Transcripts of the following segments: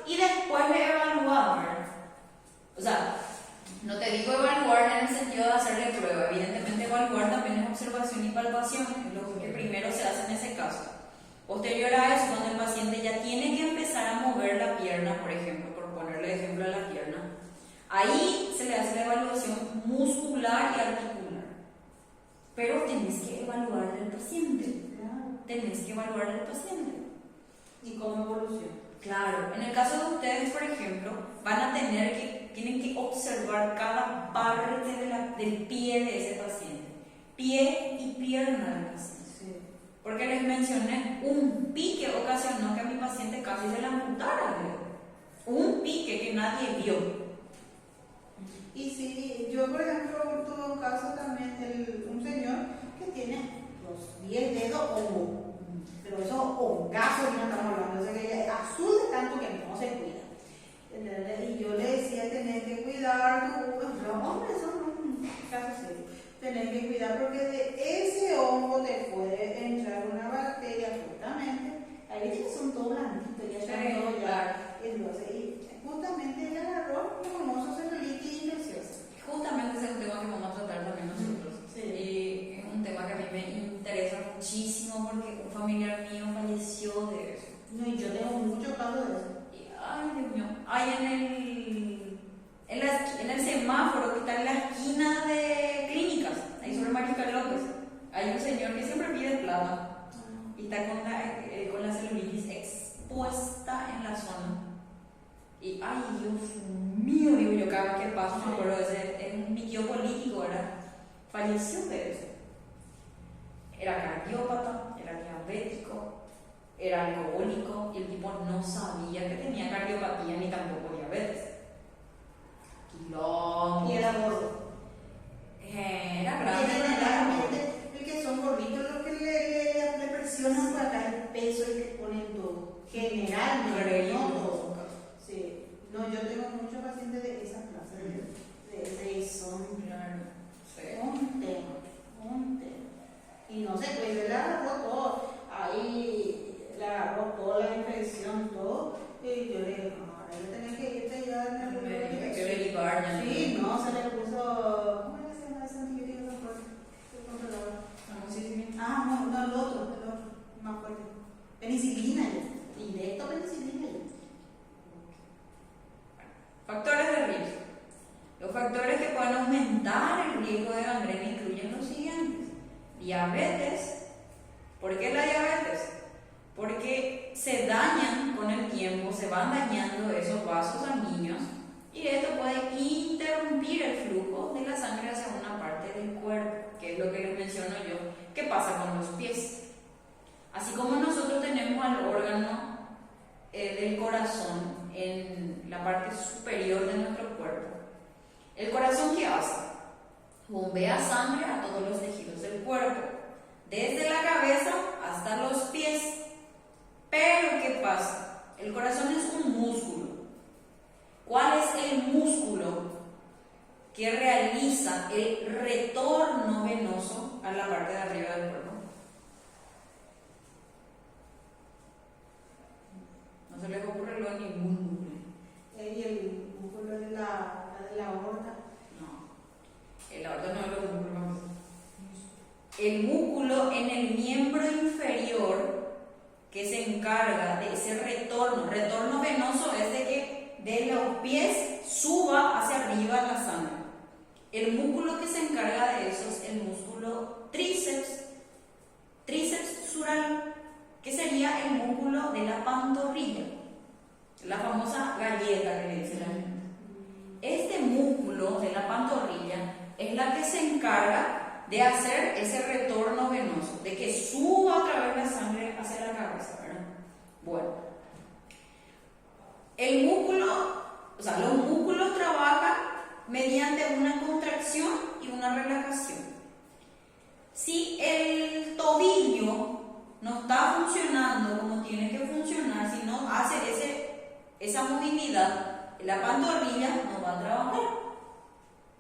y después le evaluamos, ¿verdad? O sea, no te digo evaluar en el sentido de hacerle prueba, evidentemente evaluar también es observación y palpación, es lo que primero se hace en ese caso. Posterior a eso, cuando el paciente ya tiene que empezar a mover la pierna, por ejemplo, por ponerle ejemplo a la pierna, ahí se le hace la evaluación muscular y articular. Pero tenés que evaluar al paciente. Tenés que evaluar al paciente. ¿Y cómo evoluciona? Claro, en el caso de ustedes, por ejemplo, tienen que observar cada parte del pie de ese paciente. Pie y pierna del paciente. Sí. Porque les mencioné, un pique ocasionó que a mi paciente casi se le amputara. Un pique que nadie vio. Y si yo, por ejemplo, tuve un caso también de un señor que tiene los 10 dedos pero esos hongazos que no estamos hablando, o sea que azul de tanto que no se cuida. Y yo le decía, tenés que cuidar los hombres son un caso serio. Tenés que cuidar porque de ese hongo te puede entrar una bacteria justamente. Ahí que son todos blanditos, ya están todos ya. Entonces, y justamente él agarró el famoso celulitis infecciosa. Justamente ese es un tema que vamos a tratar también nosotros. Sí. Y es un tema que a mí me interesa muchísimo porque un familiar mío falleció de eso. No, y yo tengo muchos casos de eso. Y, ay, Dios mío, en el semáforo que está en la esquina de clínicas, ahí sobre Mariscal López, hay un señor que siempre pide plata y está con la celulitis expuesta en la zona. Y ay, Dios mío, digo yo, cada vez que paso me acuerdo de ese, es mi tío político, ¿verdad? Falleció de eso. Era cardiópata, era diabético, era alcohólico y el tipo no sabía que tenía cardiopatía ni tampoco diabetes. Y era gordo. Era Y grande. generalmente el que son gorditos los que le presionan para acá el peso y le ponen todo. Generalmente, no todos. Sí. No, yo tengo muchos pacientes de esa clase de son Claro. Sí. un tema. Y no sé, pues él agarró todo. Ahí le agarró toda la infección, todo. Y yo le dije, no, ahora yo tenía que irte ya en el médico. Hay que derivar ya. Sí, no, se le puso. ¿Cómo se llama ese antibiótico tan fuerte? ¿Qué controlador? No, el otro, más fuerte. Penicilina, directo penicilina. Factores de riesgo. Los factores que pueden aumentar el riesgo de gangrena incluyen los siguientes. Diabetes. ¿Por qué la diabetes? Porque se dañan con el tiempo, se van dañando esos vasos sanguíneos y esto puede interrumpir el flujo de la sangre hacia una parte del cuerpo, que es lo que les menciono yo, que pasa con los pies. Así como nosotros tenemos al órgano del corazón en la parte superior de nuestro cuerpo, ¿el corazón qué hace? Bombea sangre a todos los tejidos del cuerpo, desde la cabeza hasta los pies. Pero ¿qué pasa? El corazón es un músculo. ¿Cuál es el músculo que realiza el retorno venoso a la parte de arriba del cuerpo? No se les ocurre lo ningún músculo. Y el músculo de la aorta. No, el aorta no es lo músculo. El músculo en el miembro inferior que se encarga de ese retorno venoso es de que de los pies suba hacia arriba la sangre. El músculo que se encarga de eso es el músculo tríceps sural, que sería el músculo de la pantorrilla, la famosa galleta que le dice la gente. Este músculo de la pantorrilla es la que se encarga de hacer ese retorno venoso, de que suba otra vez la sangre hacia la cabeza, ¿verdad? Bueno, los músculos trabajan mediante una contracción y una relajación. Si el tobillo no está funcionando como tiene que funcionar, si no hace esa movilidad, la pantorrilla no va a trabajar.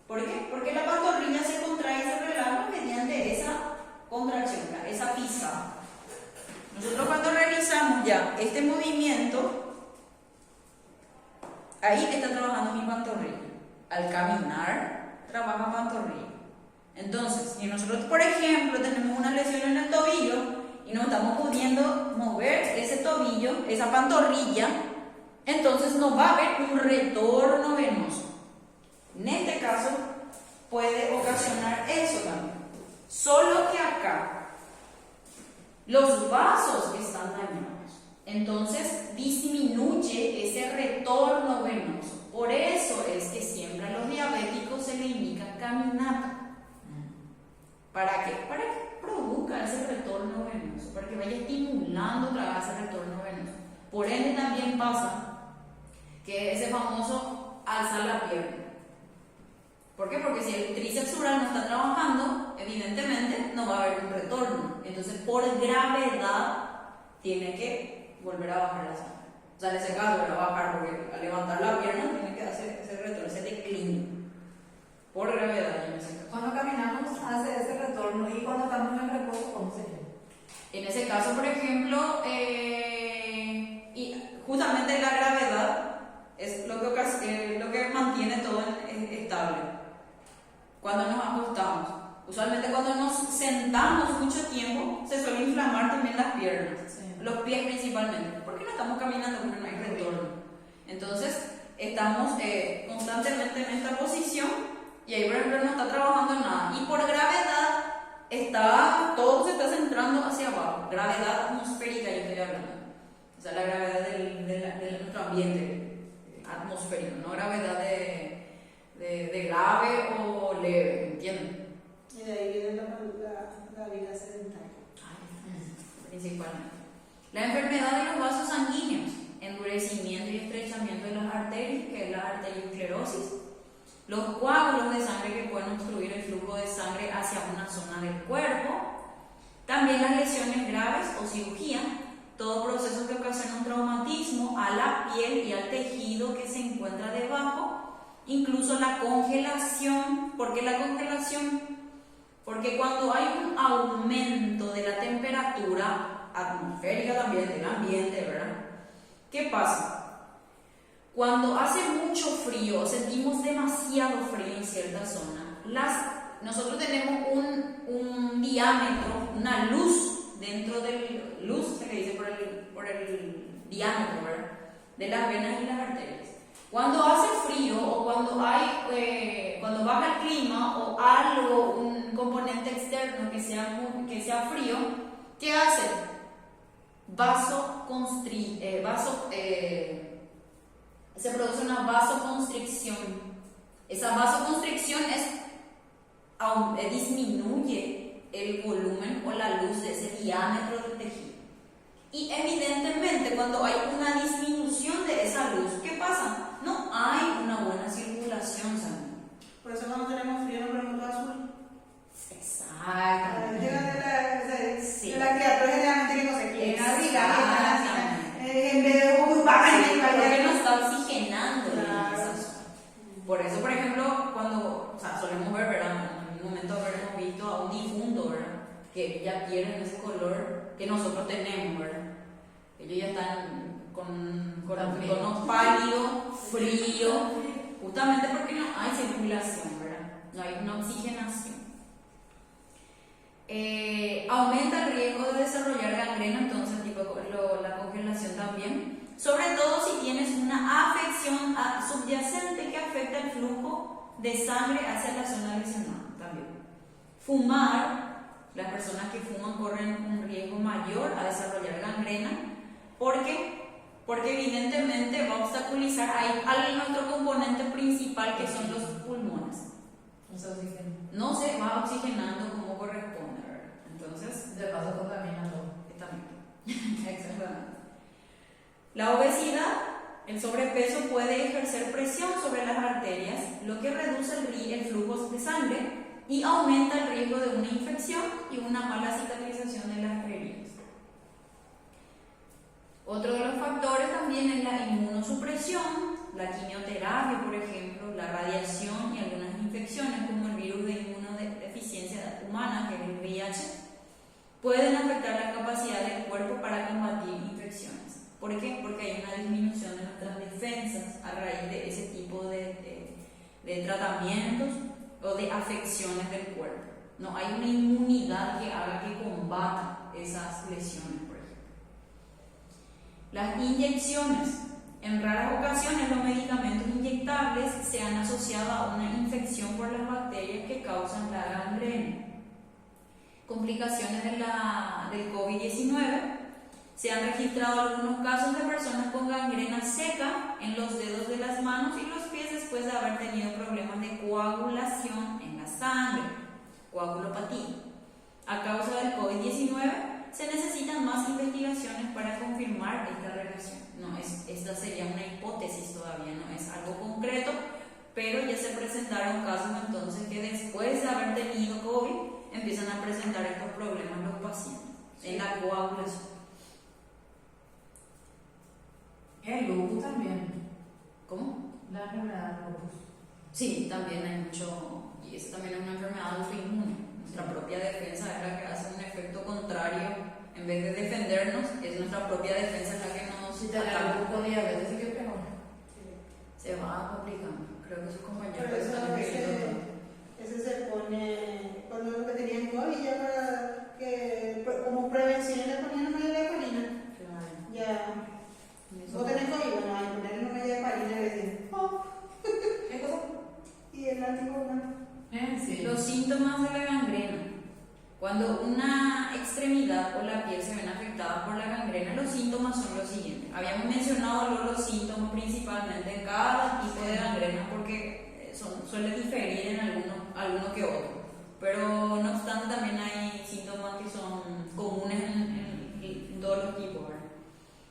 ¿Por qué? Porque la pantorrilla se contrae y se relaja mediante esa contracción, esa pisada. Nosotros cuando realizamos ya este movimiento, ahí está trabajando mi pantorrilla. Al caminar, trabaja pantorrilla. Entonces, si nosotros, por ejemplo, tenemos una lesión en el tobillo y no estamos pudiendo mover ese tobillo, esa pantorrilla, entonces no va a haber un retorno venoso. En este caso, puede ocasionar eso también. Solo que acá, los vasos están dañados. Entonces, disminuye ese retorno venoso. Por eso es que siempre a los diabéticos se le indica caminata. ¿Para qué? Para que produzca ese retorno venoso, para que vaya estimulando otra vez ese retorno venoso. Por ende también pasa que ese famoso alzar la pierna. ¿Por qué? Porque si el tríceps sural no está trabajando, evidentemente no va a haber un retorno. Entonces, por gravedad, tiene que volver a bajar la sangre. O sea, en ese caso, volver a bajar, porque al levantar la pierna tiene que hacer ese retorno, ese declínio. Por gravedad, en ese caso. Cuando caminamos hace ese retorno y cuando estamos en reposo, ¿cómo sería? En ese caso, por ejemplo, y justamente la gravedad es lo que mantiene todo estable. Cuando nos acostamos, usualmente cuando nos sentamos mucho tiempo, se suele inflamar también las piernas, los pies principalmente, porque no estamos caminando, porque no hay retorno. Entonces, estamos constantemente en esta posición. Y ahí, por ejemplo, no está trabajando nada. Y por gravedad, todo se está centrando hacia abajo. Gravedad atmosférica, yo estoy hablando. O sea, la gravedad de nuestro ambiente atmosférico, no gravedad de grave o leve, ¿entienden? Y de ahí viene la vida sedentaria. Principalmente. La enfermedad de los vasos sanguíneos, endurecimiento y estrechamiento de las arterias, que es la arteriosclerosis. Los coágulos de sangre que pueden obstruir el flujo de sangre hacia una zona del cuerpo. También las lesiones graves o cirugía. Todo proceso que ocasiona un traumatismo a la piel y al tejido que se encuentra debajo. Incluso la congelación. ¿Por qué la congelación? Porque cuando hay un aumento de la temperatura atmosférica también, del ambiente, ¿verdad? ¿Qué pasa? Cuando hace mucho frío, sentimos demasiado frío en cierta zona, nosotros tenemos un diámetro, una luz dentro del luz, se le dice por el diámetro, ¿verdad? De las venas y las arterias. Cuando hace frío o cuando baja el clima o algo, un componente externo que sea frío, ¿qué hace? Se produce una vasoconstricción. Esa vasoconstricción disminuye el volumen o la luz de ese diámetro del tejido. Y evidentemente cuando hay una disminución de esa luz, ¿qué pasa? No hay una buena circulación sanguínea. Por eso cuando tenemos frío nos ponemos todo azul. Exactamente. La criatura generalmente que no se quieren abrigar, en vez de porque no está oxigenando. Claro. Por eso, por ejemplo, cuando solemos ver, ¿verdad? En un momento habremos visto a un difunto, ¿verdad? Que ya pierden ese color que nosotros tenemos, ¿verdad? Ellos ya están con un tono pálido, frío, justamente porque no hay circulación, ¿verdad? No hay una oxigenación. Aumenta el riesgo de desarrollar gangrena, entonces la congelación también, sobre todo si tienes una afección subyacente que afecta el flujo de sangre hacia la zona lesionada también. Fumar, las personas que fuman corren un riesgo mayor a desarrollar gangrena, porque evidentemente va a obstaculizar ahí nuestro componente principal, que son los pulmones. No se va oxigenando como corresponde, ¿verdad? Entonces, de paso contamina todo. Exactamente. La obesidad, el sobrepeso puede ejercer presión sobre las arterias, lo que reduce el flujo de sangre y aumenta el riesgo de una infección y una mala cicatrización de las heridas. Otro de los factores también es la inmunosupresión, la quimioterapia, por ejemplo, la radiación y algunas infecciones como el virus de inmunodeficiencia humana, que es el VIH, pueden afectar la capacidad del cuerpo para combatir infecciones. ¿Por qué? Porque hay una disminución de nuestras defensas a raíz de ese tipo de tratamientos o de afecciones del cuerpo. No hay una inmunidad que haga que combata esas lesiones, por ejemplo. Las inyecciones. En raras ocasiones los medicamentos inyectables se han asociado a una infección por las bacterias que causan la gangrena. Complicaciones del COVID-19. Se han registrado algunos casos de personas con gangrena seca en los dedos de las manos y los pies después de haber tenido problemas de coagulación en la sangre, coagulopatía. A causa del COVID-19 se necesitan más investigaciones para confirmar esta relación. Esta sería una hipótesis todavía, no es algo concreto, pero ya se presentaron casos entonces que después de haber tenido COVID empiezan a presentar estos problemas los pacientes en la coagulación. El lupus también. ¿Cómo? La enfermedad del lupus. Sí, también hay mucho, y eso también es una enfermedad autoinmune. Nuestra propia defensa es la que hace un efecto contrario. En vez de defendernos, es nuestra propia defensa la que nos Si tenés ataca. lupus con diabetes, sí que es peor. Se va complicando. Creo que sus compañeros Por eso están escribiendo. ese se pone, cuando lo que tenían COVID, ya para que, como prevención le ponían una de heparina. Claro. Ya, Eso. vos tenés COVID, bueno, hay que ponerle una media heparina y decir, oh, ¿Qué cosa? y el anticoagulante. Sí. Los síntomas de la gangrena. Cuando una extremidad o la piel se ven afectadas por la gangrena, los síntomas son los siguientes. Habíamos mencionado los síntomas principalmente en cada tipo de gangrena porque suele diferir en alguno que otro. Pero no obstante también hay síntomas que son comunes en todos los tipos, ¿verdad?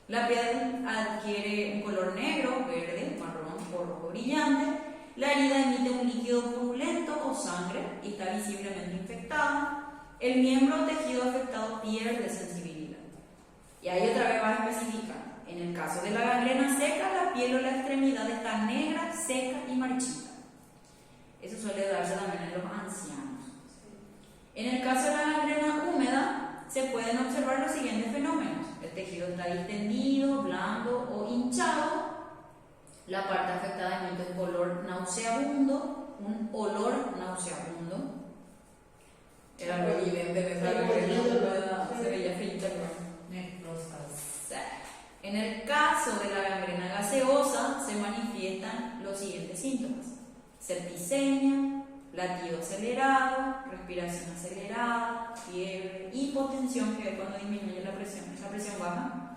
La piel adquiere un color negro, verde, marrón o rojo brillante. La herida emite un líquido purulento o sangre y está visiblemente infectada. El miembro o tejido afectado pierde sensibilidad. Y ahí otra vez va a especificar. En el caso de la gangrena seca, la piel o la extremidad está negra, seca y marchita. Eso suele darse también en los ancianos. En el caso de la gangrena húmeda, se pueden observar los siguientes fenómenos. El tejido está distendido, blando o hinchado. La parte afectada emite un olor nauseabundo. Era algo evidente, se veía feita, En el caso de la gangrena gaseosa, se manifiestan los siguientes síntomas: septicemia, latido acelerado, respiración acelerada, fiebre, hipotensión, que es cuando disminuye la presión baja,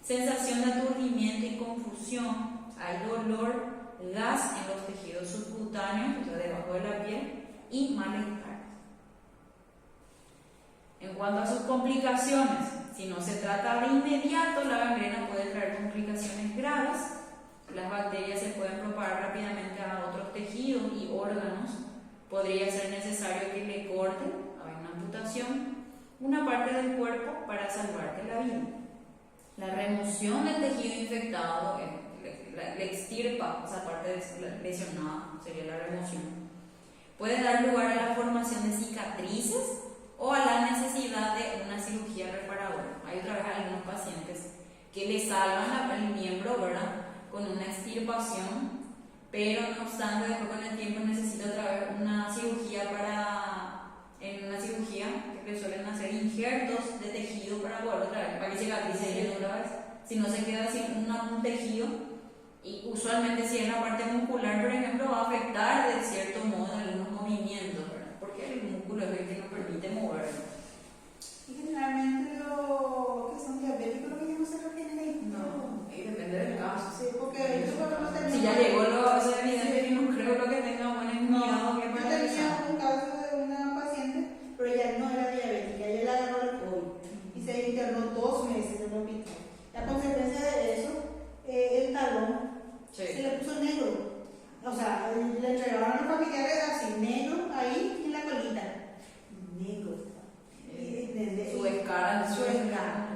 sensación de aturdimiento y confusión, hay dolor, gas en los tejidos subcutáneos, o sea, debajo de la piel, y malestar. En cuanto a sus complicaciones, si no se trata de inmediato, la gangrena puede traer complicaciones graves. Las bacterias se pueden propagar rápidamente a otros tejidos y órganos. Podría ser necesario que le corten, hay una amputación, una parte del cuerpo para salvarte la vida. La remoción del tejido infectado le extirpa esa parte lesionada, sería la remoción. Puede dar lugar a la formación de cicatrices o a la necesidad de una cirugía reparadora. Hay otra vez algunos pacientes que le salvan el miembro, ¿verdad?, con una extirpación, pero no obstante después con el tiempo necesita otra vez una cirugía en una cirugía que le suelen hacer injertos de tejido para poder otra vez, para que cicatrice bien otra vez. Si no se queda sin un tejido, y usualmente si es la parte muscular, por ejemplo, va a afectar de cierto modo algunos movimientos, ¿verdad?, porque el músculo es el que nos permite mover. Y generalmente los que son diabéticos, lo que ya no se regeneran. No, y depende del caso. Sí, porque yo cuando no tenía. Si ya llegó eso es evidente que no creo lo que tenga buena inmunidad. Yo tenía un caso de una paciente, pero ella no era diabética, ella le agarró el COVID y se internó 2 meses en el hospital. La consecuencia de eso, el talón se le puso negro. O sea, le entregaron a los familiares así, negro ahí en la colita. Negro. Su escara, su escara.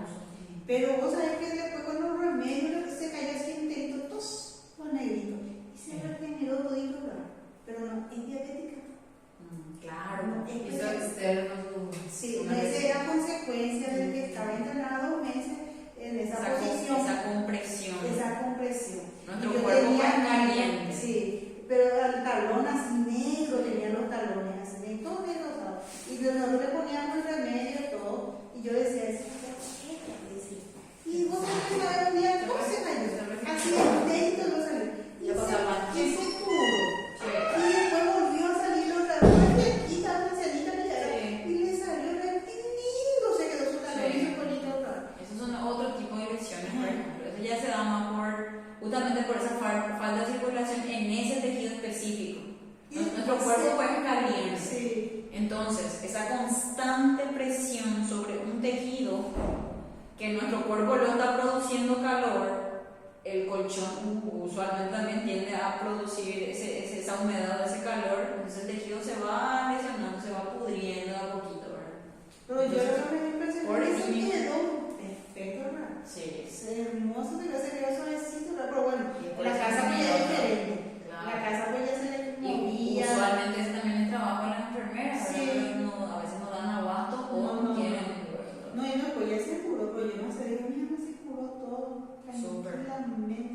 Pero vos sabés que después con los remedios se cayó así enterito, todos los negritos. Y se regeneró todito, pero no, es diabética. Claro, Eso externo. Sí, esa era consecuencia de que estaba internada 2 meses en esa posición. Esa compresión. Esa compresión. Nuestro Y yo cuerpo tenía- es caliente. Sí, pero el talón así negro, tenía los talones así negros, todo negro, ¿sabes? Y nosotros le poníamos el remedio y todo, y yo decía, ¿qué? Y vos sabés, un día, ¿cómo se cayó? Así el dedito no salió. Y Ya pasaba. se pudo. Sí. Y después volvió a salir otra vez, y estaba una ancianita que ya era, Sí. y le salió re lindo, se quedó su talón y Sí. su colita otra vez. Esos son otro tipo de lesiones, por ejemplo. Eso ya se da más justamente por esa falta de circulación en ese tejido específico. Nuestro cuerpo es caliente. Sí. Entonces, esa constante presión sobre un tejido que nuestro cuerpo lo está produciendo calor, el colchón usualmente también tiende a producir esa humedad, ese calor, entonces el tejido se va lesionando, se va pudriendo de a poquito, ¿verdad? Pero yo Entonces, lo que me impresionó por es eso que mismo. quedó perfecto, hermano. Sí, Es hermoso, se quedó suavecito, pero bueno, Y por la eso casa pues ya mismo, es diferente. claro. La casa pues ya se le y movía. usualmente ese también es trabajo de las enfermeras, Sí. ¿verdad? A veces no dan abasto o No. quieren. No, y no, pues ya se curó, pues yo no sé, digo, mira, se curó todo Súper. tranquilamente.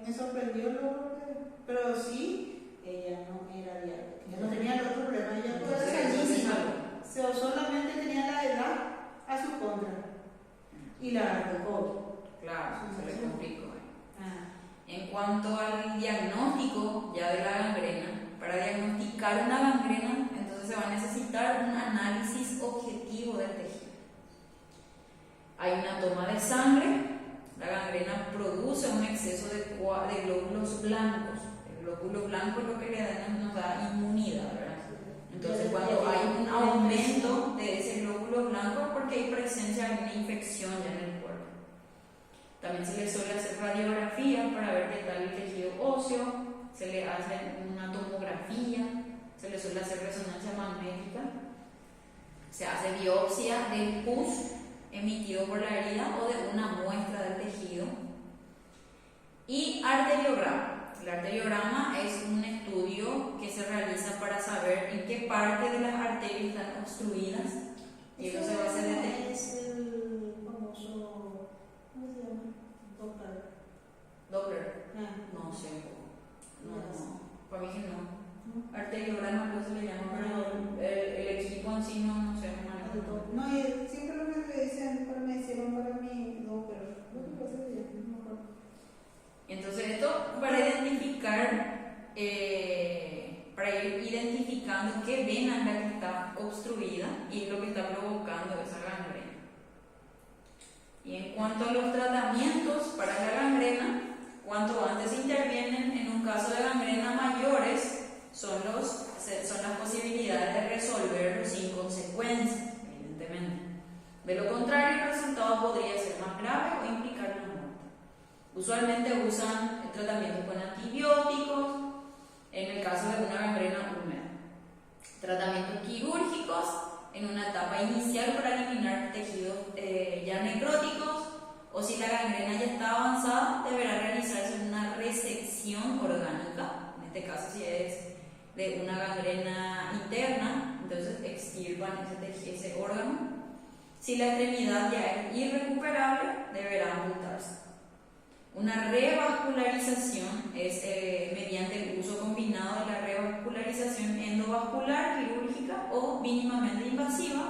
Me sorprendió pero sí, ella no era diabética. Ella no tenía el otro problema, ella fue Entonces, eso se sanísima. salvó. Solamente tenía la edad a su contra. Y la alcohol. Claro, se le complicó. Ah. En cuanto al diagnóstico ya de la gangrena, para diagnosticar una gangrena, entonces se va a necesitar un análisis objetivo del tejido. Hay una toma de sangre, la gangrena produce un exceso de glóbulos blancos. El glóbulo blanco es lo que nos da inmunidad, ¿verdad? Entonces, cuando hay un aumento de ese glóbulo blanco es porque hay presencia de una infección ya en el cuerpo. También se le suele hacer radiografía para ver qué tal el tejido óseo, se le hace una tomografía, se le suele hacer resonancia magnética, se hace biopsia del pus emitido por la herida o de una muestra del tejido. Y arteriograma. El arteriograma es un estudio que se realiza para saber en qué parte de las arterias están obstruidas y eso se va a hacer detectar. Es el famoso, ¿cómo se llama? Doppler. Ah. No sé. No, Yes. no. Para mí que no. Arteriograma no se le llama, pero el equipo en sí no sé. No, y siempre lo que me dicen, me hicieron para mí, no, pero lo que pasa es que no me acuerdo. Entonces esto para identificar, para ir identificando qué vena es la que está obstruida y lo que está provocando esa gangrena. Y en cuanto a los tratamientos para la gangrena, cuanto antes intervienen en un caso de gangrena mayores, son las posibilidades de resolverlo sin consecuencias, evidentemente. De lo contrario, el resultado podría ser más grave o implicar la muerte. Usualmente usan el tratamiento con antibióticos, en el caso de una gangrena húmeda. Tratamientos quirúrgicos en una etapa inicial para eliminar tejidos ya necróticos, o si la gangrena ya está avanzada, deberá realizarse una resección orgánica. En este caso, si es de una gangrena interna, entonces extirpan ese órgano. Si la extremidad ya es irrecuperable, deberá amputarse. Una revascularización es mediante el uso combinado de la revascularización endovascular, quirúrgica o mínimamente invasiva,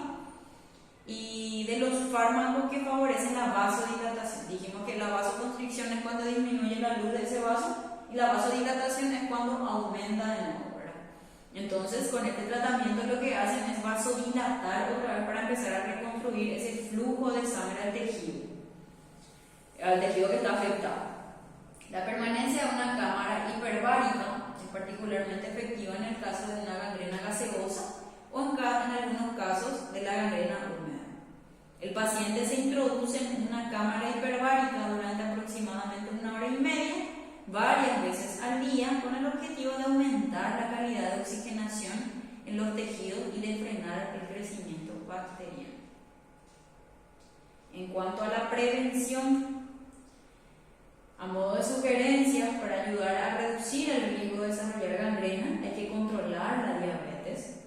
y de los fármacos que favorecen la vasodilatación. Dijimos que la vasoconstricción es cuando disminuye la luz de ese vaso y la vasodilatación es cuando aumenta de nuevo, ¿verdad? Entonces, con este tratamiento lo que hacen es vasodilatar otra vez para empezar a reconstruir ese flujo de sangre al tejido que está afectado. La permanencia de una cámara hiperbárica es particularmente efectiva en el caso de una gangrena gaseosa o en algunos casos de la gangrena húmeda. El paciente se introduce en una cámara hiperbárica durante aproximadamente 1 hora y media, varias veces al día, con el objetivo de aumentar la calidad de oxigenación en los tejidos y de frenar el crecimiento bacteriano. En cuanto a la prevención, a modo de sugerencias para ayudar a reducir el riesgo de desarrollar gangrena, hay que controlar la diabetes,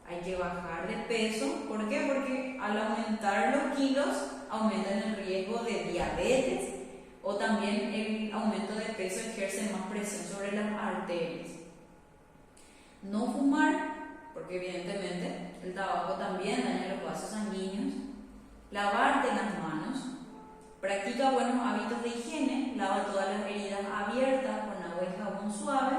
hay que bajar de peso. ¿Por qué? Porque al aumentar los kilos aumentan el riesgo de diabetes o también el aumento de peso ejerce más presión sobre las arterias. No fumar, porque evidentemente el tabaco también daña los vasos sanguíneos. Lavarte las manos. Practica buenos hábitos de higiene. Lava todas las heridas abiertas con agua y jabón suave.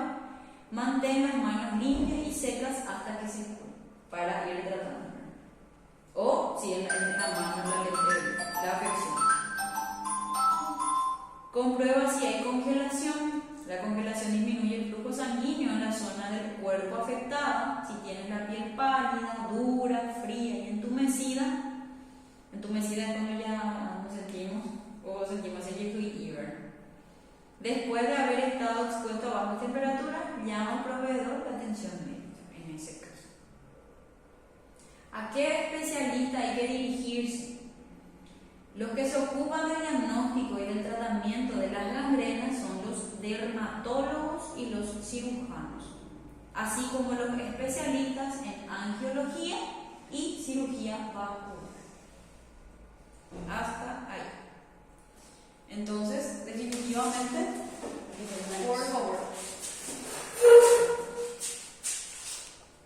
Mantén las manos limpias y secas hasta que se curen para ir tratando. O si en la mano la afección. Comprueba si hay congelación. La congelación disminuye el flujo sanguíneo en la zona del cuerpo afectada. Si tienes la piel pálida, dura, fría y entumecida es cuando ya nos sentimos o sentimos el fever. Después de haber estado expuesto a bajas temperaturas, llama al proveedor de atención médica en ese caso. ¿A qué especialista hay que dirigirse? Los que se ocupan del diagnóstico y del tratamiento de las gangrenas son los dermatólogos y los cirujanos, así como los especialistas en angiología y cirugía vascular. Hasta ahí. Entonces, definitivamente, por favor.